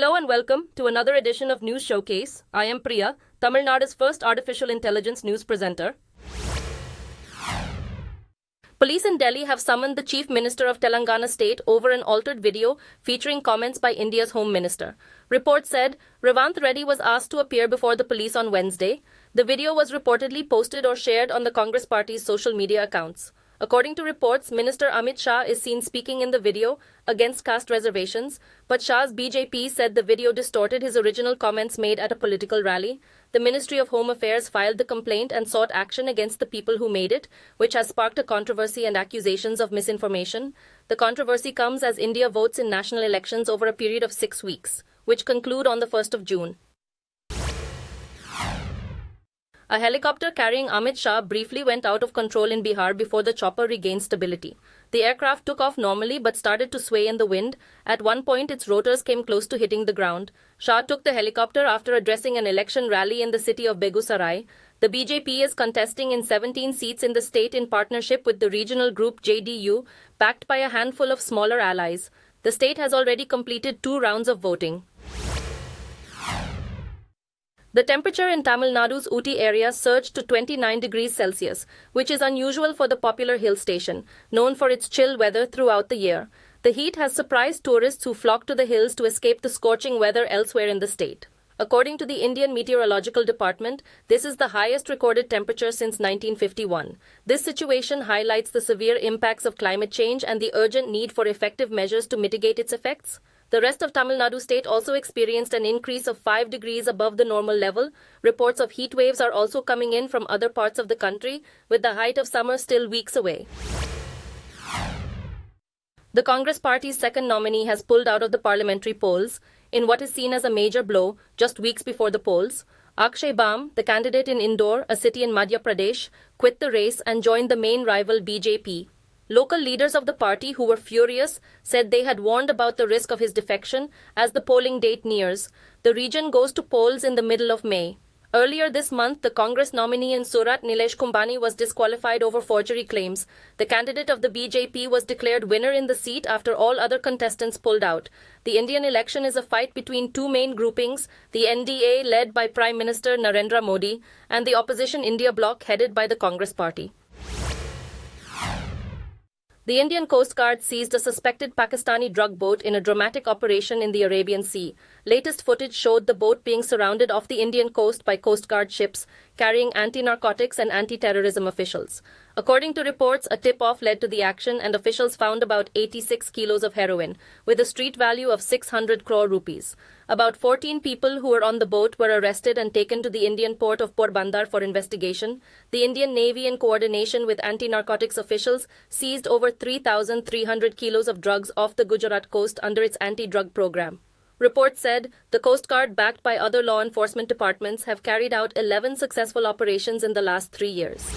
Hello and welcome to another edition of News Showcase. I am Priya, Tamil Nadu's first artificial intelligence news presenter. Police in Delhi have summoned the Chief Minister of Telangana state over an altered video featuring comments by India's Home Minister. Reports said Revanth Reddy was asked to appear before the police on Wednesday. The video was reportedly posted or shared on the Congress party's social media accounts. According to reports, Minister Amit Shah is seen speaking in the video against caste reservations, but Shah's BJP said the video distorted his original comments made at a political rally. The Ministry of Home Affairs filed the complaint and sought action against the people who made it, which has sparked a controversy and accusations of misinformation. The controversy comes as India votes in national elections over a period of 6 weeks, which conclude on the 1st of June. A helicopter carrying Amit Shah briefly went out of control in Bihar before the chopper regained stability. The aircraft took off normally but started to sway in the wind. At one point, its rotors came close to hitting the ground. Shah took the helicopter after addressing an election rally in the city of Begusarai. The BJP is contesting in 17 seats in the state in partnership with the regional group JDU, backed by a handful of smaller allies. The state has already completed 2 rounds of voting. The temperature in Tamil Nadu's Ooty area surged to 29 degrees Celsius, which is unusual for the popular hill station, known for its chill weather throughout the year. The heat has surprised tourists who flock to the hills to escape the scorching weather elsewhere in the state. According to the Indian Meteorological Department, this is the highest recorded temperature since 1951. This situation highlights the severe impacts of climate change and the urgent need for effective measures to mitigate its effects. The rest of Tamil Nadu state also experienced an increase of 5 degrees above the normal level. Reports of heat waves are also coming in from other parts of the country, with the height of summer still weeks away. The Congress party's second nominee has pulled out of the parliamentary polls in what is seen as a major blow just weeks before the polls. Akshay Bam, the candidate in Indore, a city in Madhya Pradesh, quit the race and joined the main rival BJP. Local leaders of the party, who were furious, said they had warned about the risk of his defection as the polling date nears. The region goes to polls in the middle of May. Earlier this month, the Congress nominee in Surat, Nilesh Kumbhani, was disqualified over forgery claims. The candidate of the BJP was declared winner in the seat after all other contestants pulled out. The Indian election is a fight between 2 main groupings, the NDA led by Prime Minister Narendra Modi and the opposition India bloc headed by the Congress party. The Indian Coast Guard seized a suspected Pakistani drug boat in a dramatic operation in the Arabian Sea. Latest footage showed the boat being surrounded off the Indian coast by Coast Guard ships carrying anti-narcotics and anti-terrorism officials. According to reports, a tip-off led to the action and officials found about 86 kilos of heroin, with a street value of 600 crore rupees. About 14 people who were on the boat were arrested and taken to the Indian port of Porbandar for investigation. The Indian Navy, in coordination with anti-narcotics officials, seized over 3,300 kilos of drugs off the Gujarat coast under its anti-drug program. Reports said the Coast Guard, backed by other law enforcement departments, have carried out 11 successful operations in the last 3 years.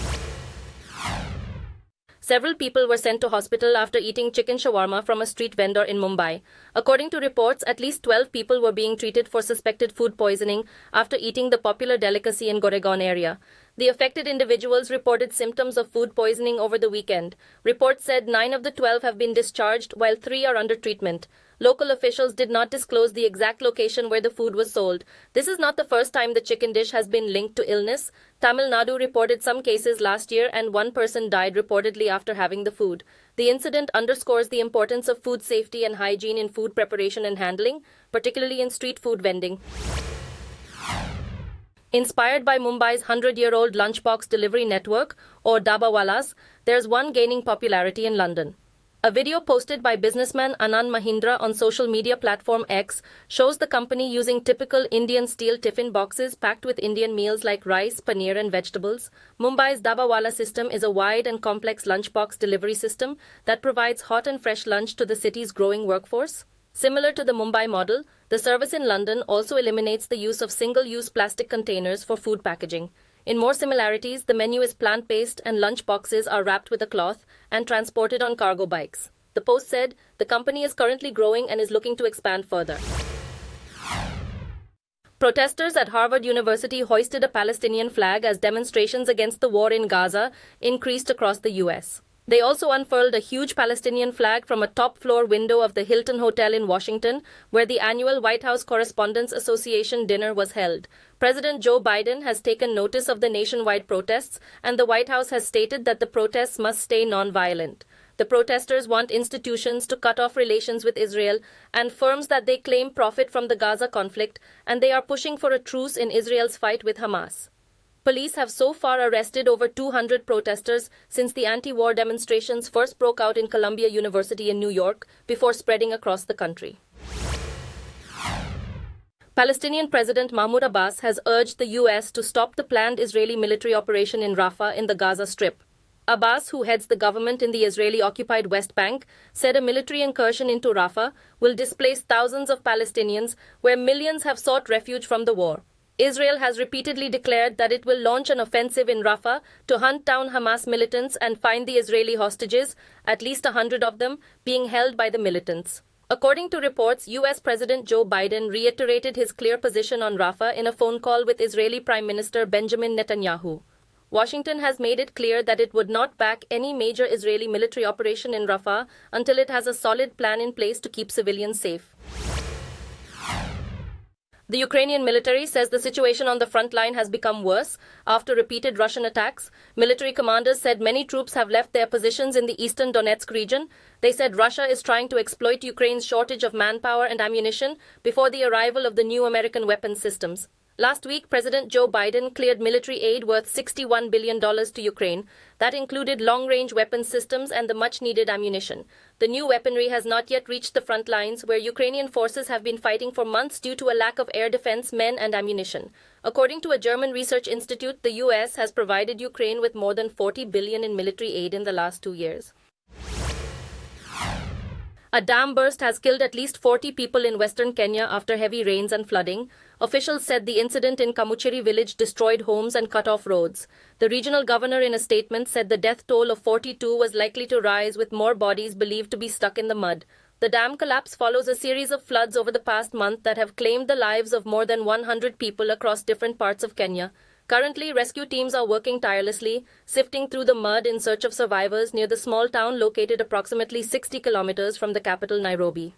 Several people were sent to hospital after eating chicken shawarma from a street vendor in Mumbai. According to reports, at least 12 people were being treated for suspected food poisoning after eating the popular delicacy in Goregaon area. The affected individuals reported symptoms of food poisoning over the weekend. Reports said 9 of the 12 have been discharged, while 3 are under treatment. Local officials did not disclose the exact location where the food was sold. This is not the first time the chicken dish has been linked to illness. Tamil Nadu reported some cases last year and 1 person died reportedly after having the food. The incident underscores the importance of food safety and hygiene in food preparation and handling, particularly in street food vending. Inspired by Mumbai's 100-year-old lunchbox delivery network, or Dabawalas, there's one gaining popularity in London. A video posted by businessman Anand Mahindra on social media platform X shows the company using typical Indian steel tiffin boxes packed with Indian meals like rice, paneer and vegetables. Mumbai's Dabawala system is a wide and complex lunchbox delivery system that provides hot and fresh lunch to the city's growing workforce. Similar to the Mumbai model, the service in London also eliminates the use of single-use plastic containers for food packaging. In more similarities, the menu is plant-based and lunch boxes are wrapped with a cloth and transported on cargo bikes. The post said the company is currently growing and is looking to expand further. Protesters at Harvard University hoisted a Palestinian flag as demonstrations against the war in Gaza increased across the U.S. They also unfurled a huge Palestinian flag from a top-floor window of the Hilton Hotel in Washington, where the annual White House Correspondents' Association dinner was held. President Joe Biden has taken notice of the nationwide protests, and the White House has stated that the protests must stay non-violent. The protesters want institutions to cut off relations with Israel and firms that they claim profit from the Gaza conflict, and they are pushing for a truce in Israel's fight with Hamas. Police have so far arrested over 200 protesters since the anti-war demonstrations first broke out in Columbia University in New York before spreading across the country. Palestinian President Mahmoud Abbas has urged the U.S. to stop the planned Israeli military operation in Rafah in the Gaza Strip. Abbas, who heads the government in the Israeli-occupied West Bank, said a military incursion into Rafah will displace thousands of Palestinians, where millions have sought refuge from the war. Israel has repeatedly declared that it will launch an offensive in Rafah to hunt down Hamas militants and find the Israeli hostages, at least 100 of them, being held by the militants. According to reports, U.S. President Joe Biden reiterated his clear position on Rafah in a phone call with Israeli Prime Minister Benjamin Netanyahu. Washington has made it clear that it would not back any major Israeli military operation in Rafah until it has a solid plan in place to keep civilians safe. The Ukrainian military says the situation on the front line has become worse after repeated Russian attacks. Military commanders said many troops have left their positions in the eastern Donetsk region. They said Russia is trying to exploit Ukraine's shortage of manpower and ammunition before the arrival of the new American weapons systems. Last week, President Joe Biden cleared military aid worth $61 billion to Ukraine. That included long-range weapons systems and the much-needed ammunition. The new weaponry has not yet reached the front lines, where Ukrainian forces have been fighting for months due to a lack of air defense men and ammunition. According to a German research institute, the U.S. has provided Ukraine with more than $40 billion in military aid in the last 2 years. A dam burst has killed at least 40 people in western Kenya after heavy rains and flooding. Officials said the incident in Kamuchiri village destroyed homes and cut off roads. The regional governor in a statement said the death toll of 42 was likely to rise, with more bodies believed to be stuck in the mud. The dam collapse follows a series of floods over the past month that have claimed the lives of more than 100 people across different parts of Kenya. Currently, rescue teams are working tirelessly, sifting through the mud in search of survivors near the small town located approximately 60 kilometers from the capital, Nairobi.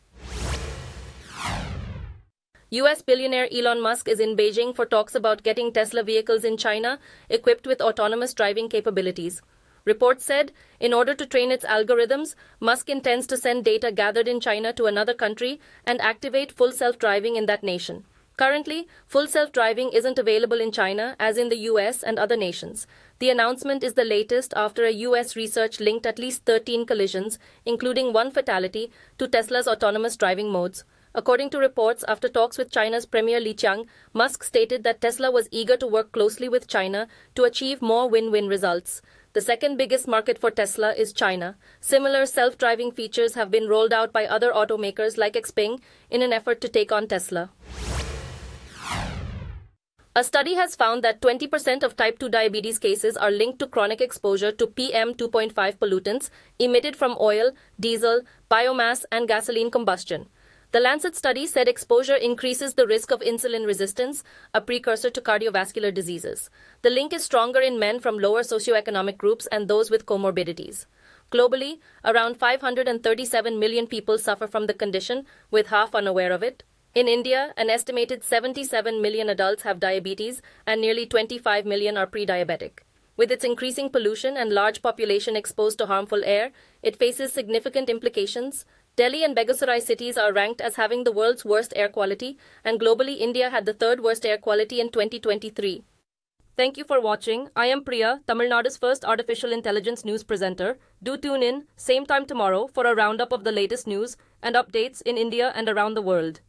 U.S. billionaire Elon Musk is in Beijing for talks about getting Tesla vehicles in China equipped with autonomous driving capabilities. Reports said, in order to train its algorithms, Musk intends to send data gathered in China to another country and activate full self-driving in that nation. Currently, full self-driving isn't available in China, as in the US and other nations. The announcement is the latest after a US research linked at least 13 collisions, including one fatality, to Tesla's autonomous driving modes. According to reports, after talks with China's Premier Li Qiang, Musk stated that Tesla was eager to work closely with China to achieve more win-win results. The second biggest market for Tesla is China. Similar self-driving features have been rolled out by other automakers like Xpeng in an effort to take on Tesla. A study has found that 20% of type 2 diabetes cases are linked to chronic exposure to PM2.5 pollutants emitted from oil, diesel, biomass, and gasoline combustion. The Lancet study said exposure increases the risk of insulin resistance, a precursor to cardiovascular diseases. The link is stronger in men from lower socioeconomic groups and those with comorbidities. Globally, around 537 million people suffer from the condition, with half unaware of it. In India, an estimated 77 million adults have diabetes and nearly 25 million are pre-diabetic. With its increasing pollution and large population exposed to harmful air, it faces significant implications. Delhi and Begusarai cities are ranked as having the world's worst air quality, and globally India had the third worst air quality in 2023. Thank you for watching. I am Priya, Tamil Nadu's first artificial intelligence news presenter. Do tune in, same time tomorrow, for a roundup of the latest news and updates in India and around the world.